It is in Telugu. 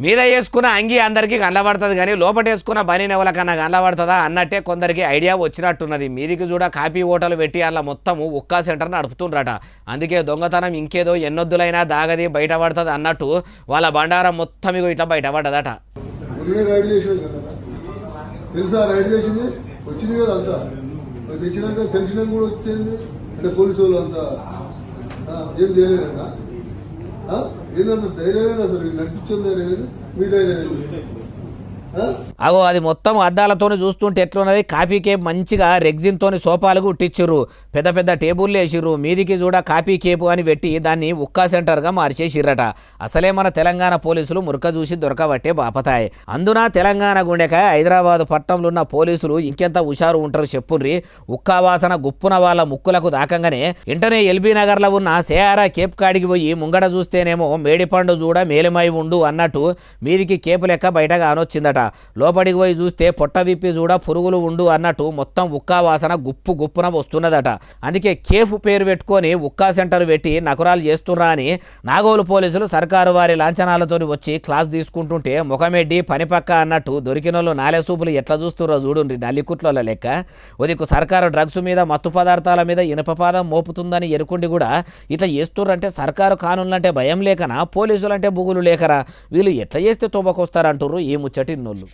మీద వేసుకున్న అంగి అందరికీ కనబడుతుంది కానీ లోపల వేసుకున్న బనీన్ ఎవరికన్నా కనబడుతుందా అన్నట్టే కొందరికి ఐడియా వచ్చినట్టున్నది. మీదికి చూడ కాపీ హోటల్ పెట్టి అలా మొత్తము ఉక్కా సెంటర్ నడుపుతుండ్రట. అందుకే దొంగతనం ఇంకేదో ఎన్నొద్దులైనా దాగది బయటపడుతుంది అన్నట్టు వాళ్ళ బండారం మొత్తం ఇగో ఇట్లా బయటపడ్డదట. తెలిసినా కూడా వచ్చింది అంటే పోలీసు వాళ్ళు అంతా ఏం చేయలేరన్నా ఏదంత ధైర్యం లేదు అసలు నడిపించే ధైర్యం లేదు మీ ధైర్యం లేదు. అగో అది మొత్తం అద్దాలతోని చూస్తుంటే ఎట్లున్నది. కాపీ కేప్ మంచిగా రెగ్జిన్తోని సోఫాలు కుట్టించిర్రు, పెద్ద పెద్ద టేబుల్లు వేసిర్రు, మీదికి చూడ కాపీ కేపు అని పెట్టి దాన్ని ఉక్కా సెంటర్గా మార్చేసిర్రట. అసలే మన తెలంగాణ పోలీసులు మురక చూసి దొరకబట్టే బాపతాయి. అందున తెలంగాణ గుండెకాయ హైదరాబాద్ పట్టణంలో ఉన్న పోలీసులు ఇంకెంత హుషారు ఉంటారు చెప్పుండ్రి. ఉక్కా వాసన గుప్పున వాళ్ళ ముక్కులకు దాకంగానే వెంటనే ఎల్బీ నగర్లో ఉన్న సేహారా కేప్ కాడికి పోయి ముంగడ చూస్తేనేమో మేడిపండు చూడ మేలిమై ఉండు అన్నట్టు మీదికి కేపు లెక్క బయటగా అనొచ్చిందట. లోపలికి పోయి చూస్తే పొట్ట విప్పి చూడ పురుగులు ఉండు అన్నట్టు మొత్తం ఉక్కా వాసన గుప్పు గుప్పున వస్తున్నదట. అందుకే కేఫ్ పేరు పెట్టుకొని ఉక్కా సెంటర్ పెట్టి నకురాలు చేస్తున్నా అని నాగోలు పోలీసులు సర్కారు వారి లాంఛనాలతో వచ్చి క్లాస్ తీసుకుంటుంటే ముఖమెడ్డి పనిపక్క అన్నట్టు దొరికిన వాళ్ళు నాలే సూపులు ఎట్లా చూస్తుర్రో చూడుండ్రి నల్లికుట్ల లెక్క. ఉదికు సర్కారు డ్రగ్స్ మీద మత్తు పదార్థాల మీద ఇనుపపాదం మోపుతుందని ఎరుకుండి కూడా ఇట్లా చేస్తుర్రంటే సర్కారు కానూన్లంటే భయం లేకనా పోలీసులంటే బుగులు లేకరా? వీళ్ళు ఎట్లా చేస్తే తోబకొస్తారంటుర్రు ఈ ముచ్చటి నోళ్ళు.